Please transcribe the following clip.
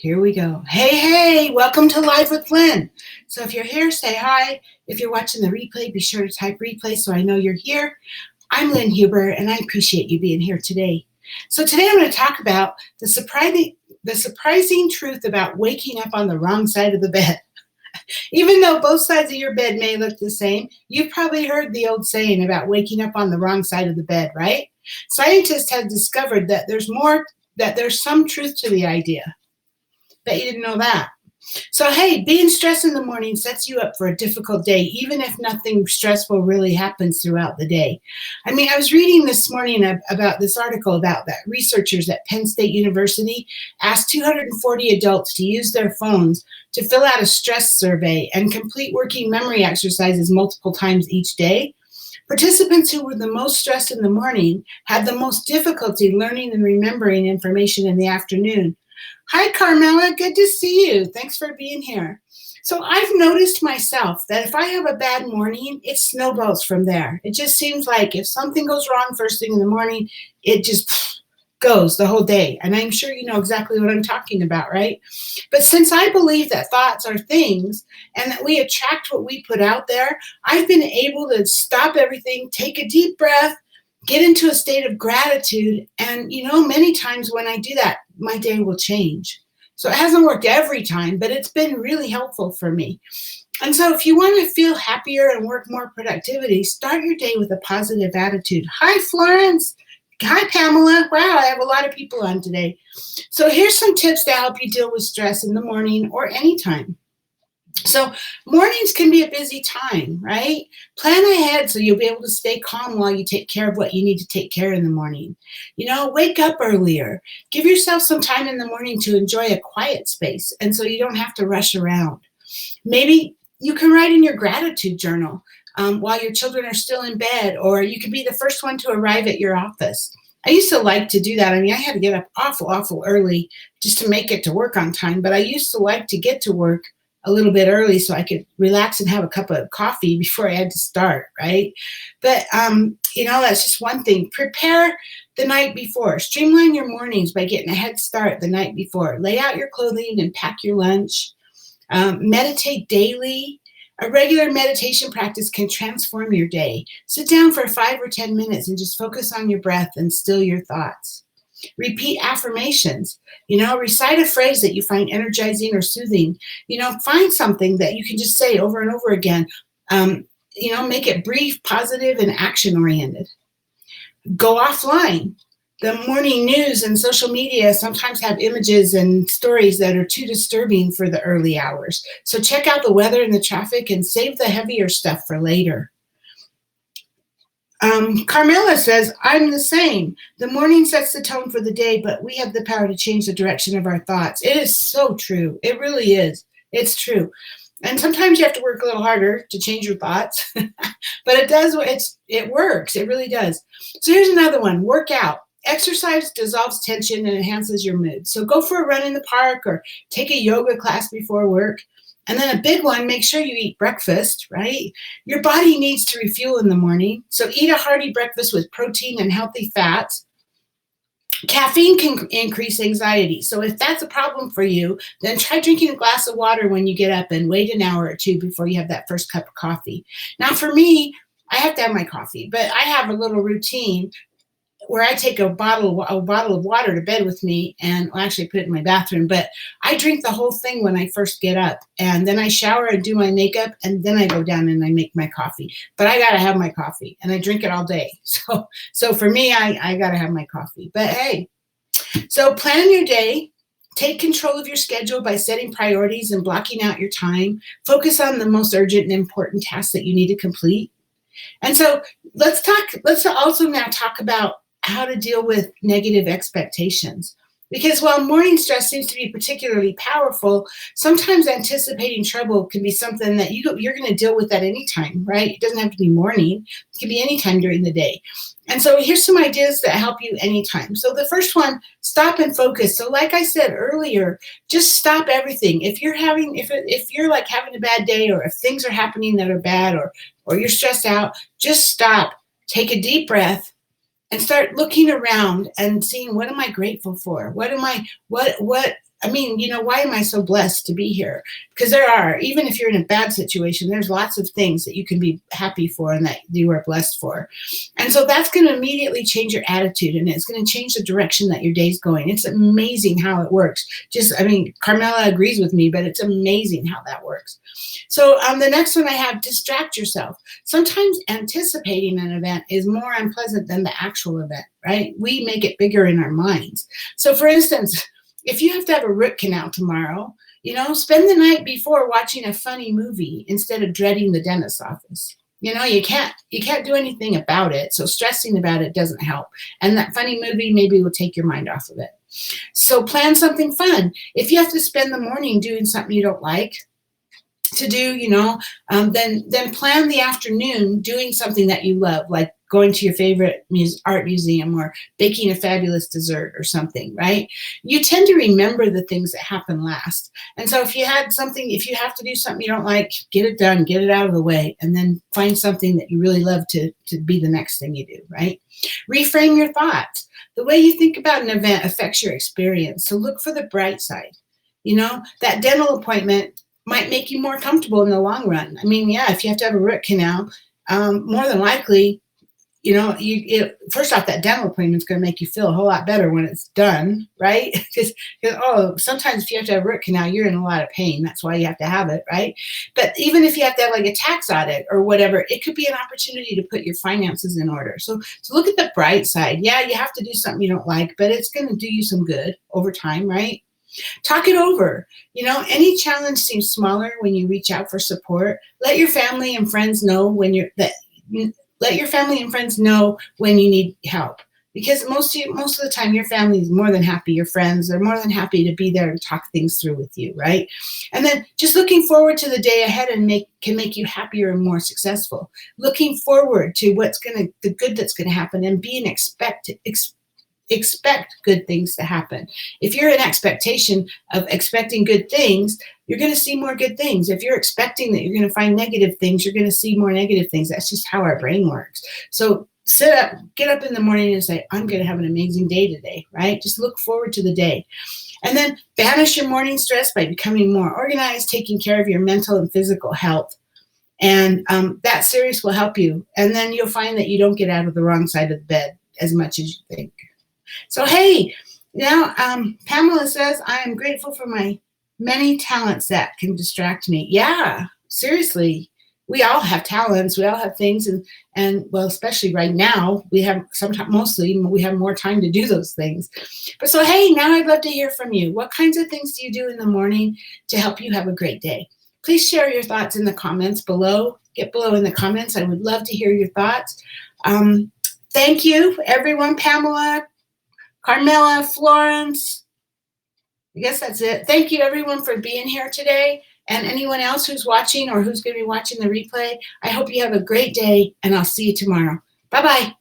Here we go. Hey, welcome to Live with Lynn. So if you're here, say hi. If you're watching the replay, be sure to type replay so I know you're here. I'm Lynn Huber, and I appreciate you being here today. So today I'm going to talk about the surprising truth about waking up on the wrong side of the bed. Even though both sides of your bed may look the same, you've probably heard the old saying about waking up on the wrong side of the bed, right? Scientists have discovered that there's some truth to the idea. Bet you didn't know that. So, hey, being stressed in the morning sets you up for a difficult day, even if nothing stressful really happens throughout the day. I mean, I was reading this morning about this article about that researchers at Penn State University asked 240 adults to use their phones to fill out a stress survey and complete working memory exercises multiple times each day. Participants who were the most stressed in the morning had the most difficulty learning and remembering information in the afternoon. Hi, Carmela. Good to see you. Thanks for being here. So I've noticed myself that if I have a bad morning, it snowballs from there. It just seems like if something goes wrong first thing in the morning, it just goes the whole day. And I'm sure you know exactly what I'm talking about, right? But since I believe that thoughts are things and that we attract what we put out there, I've been able to stop everything, take a deep breath, get into a state of gratitude. And, many times when I do that, my day will change. So it hasn't worked every time, but it's been really helpful for me. And so if you want to feel happier and work more productivity, start your day with a positive attitude. Hi, Florence. Hi, Pamela. Wow, I have a lot of people on today. So here's some tips to help you deal with stress in the morning or anytime. So mornings can be a busy time, right? Plan ahead so you'll be able to stay calm while you take care of what you need to take care of in the morning. Wake up earlier. Give yourself some time in the morning to enjoy a quiet space, and so you don't have to rush around. Maybe you can write in your gratitude journal while your children are still in bed, or you can be the first one to arrive at your office. I used to like to do that. I mean, I had to get up awful early just to make it to work on time, but I used to like to get to work a little bit early so I could relax and have a cup of coffee before I had to start, right? But, that's just one thing. Prepare the night before. Streamline your mornings by getting a head start the night before. Lay out your clothing and pack your lunch. Meditate daily. A regular meditation practice can transform your day. Sit down for 5 or 10 minutes and just focus on your breath and still your thoughts. Repeat affirmations. Recite a phrase that you find energizing or soothing. Find something that you can just say over and over again. Make it brief, positive, and action-oriented. Go offline. The morning news and social media sometimes have images and stories that are too disturbing for the early hours. So check out the weather and the traffic and save the heavier stuff for later. Carmela says, I'm the same. The morning sets the tone for the day, but we have the power to change the direction of our thoughts. It is so true. It really is. It's true. And sometimes you have to work a little harder to change your thoughts, but it works. It really does. So here's another one. Work out. Exercise dissolves tension and enhances your mood. So go for a run in the park or take a yoga class before work. And then a big one, make sure you eat breakfast, right? Your body needs to refuel in the morning. So eat a hearty breakfast with protein and healthy fats. Caffeine can increase anxiety. So if that's a problem for you, then try drinking a glass of water when you get up and wait an hour or two before you have that first cup of coffee. Now for me, I have to have my coffee, but I have a little routine where I take a bottle of water to bed with me, and actually put it in my bathroom, but I drink the whole thing when I first get up, and then I shower and do my makeup, and then I go down and I make my coffee. But I gotta have my coffee, and I drink it all day. So for me, I gotta have my coffee. But hey, so plan your day. Take control of your schedule by setting priorities and blocking out your time. Focus on the most urgent and important tasks that you need to complete. And so let's also now talk about how to deal with negative expectations. Because while morning stress seems to be particularly powerful, sometimes anticipating trouble can be something that you're going to deal with at any time, right? It doesn't have to be morning. It can be any time during the day. And so here's some ideas that help you anytime. So the first one, stop and focus. So like I said earlier, just stop everything. If you're like having a bad day, or if things are happening that are bad, or you're stressed out, just stop, take a deep breath, and start looking around and seeing, what am I grateful for? What I mean, why am I so blessed to be here? Because there are, even if you're in a bad situation, there's lots of things that you can be happy for and that you are blessed for. And so that's going to immediately change your attitude, and it's going to change the direction that your day's going. It's amazing how it works. Carmela agrees with me, but it's amazing how that works. So the next one I have, distract yourself. Sometimes anticipating an event is more unpleasant than the actual event, right? We make it bigger in our minds. So for instance, if you have to have a root canal tomorrow, spend the night before watching a funny movie instead of dreading the dentist's office. You can't do anything about it. So stressing about it doesn't help. And that funny movie maybe will take your mind off of it. So plan something fun. If you have to spend the morning doing something you don't like to do, then plan the afternoon doing something that you love, like going to your favorite art museum or baking a fabulous dessert or something, right? You tend to remember the things that happened last. And so if you have to do something you don't like, get it done, get it out of the way, and then find something that you really love to be the next thing you do, right? Reframe your thoughts. The way you think about an event affects your experience. So look for the bright side. That dental appointment might make you more comfortable in the long run. I mean, yeah, if you have to have a root canal, more than likely, first off, that dental appointment is going to make you feel a whole lot better when it's done, right? Because sometimes if you have to have a root canal, you're in a lot of pain. That's why you have to have it, right? But even if you have to have like a tax audit or whatever, it could be an opportunity to put your finances in order. So look at the bright side. Yeah, you have to do something you don't like, but it's going to do you some good over time, right? Talk it over. Any challenge seems smaller when you reach out for support. Let your family and friends know when you need help, because most of the time your family is more than happy. Your friends are more than happy to be there and talk things through with you, right? And then just looking forward to the day ahead can make you happier and more successful. Looking forward to the good that's going to happen, and expect good things to happen. If you're in expectation of expecting good things, you're going to see more good things. If you're expecting that you're going to find negative things, you're going to see more negative things. That's just how our brain works. So get up in the morning and say, I'm going to have an amazing day today, right? Just look forward to the day. And then banish your morning stress by becoming more organized, taking care of your mental and physical health. And that series will help you. And then you'll find that you don't get out of the wrong side of the bed as much as you think. So, hey, now Pamela says, I am grateful for my many talents that can distract me. Yeah, seriously. We all have talents. We all have things. And well, especially right now, we have we have more time to do those things. But so, hey, now I'd love to hear from you. What kinds of things do you do in the morning to help you have a great day? Please share your thoughts in the comments below. Get below in the comments. I would love to hear your thoughts. Thank you, everyone. Pamela, Carmela, Florence. I guess that's it. Thank you, everyone, for being here today. And anyone else who's watching or who's going to be watching the replay, I hope you have a great day, and I'll see you tomorrow. Bye-bye.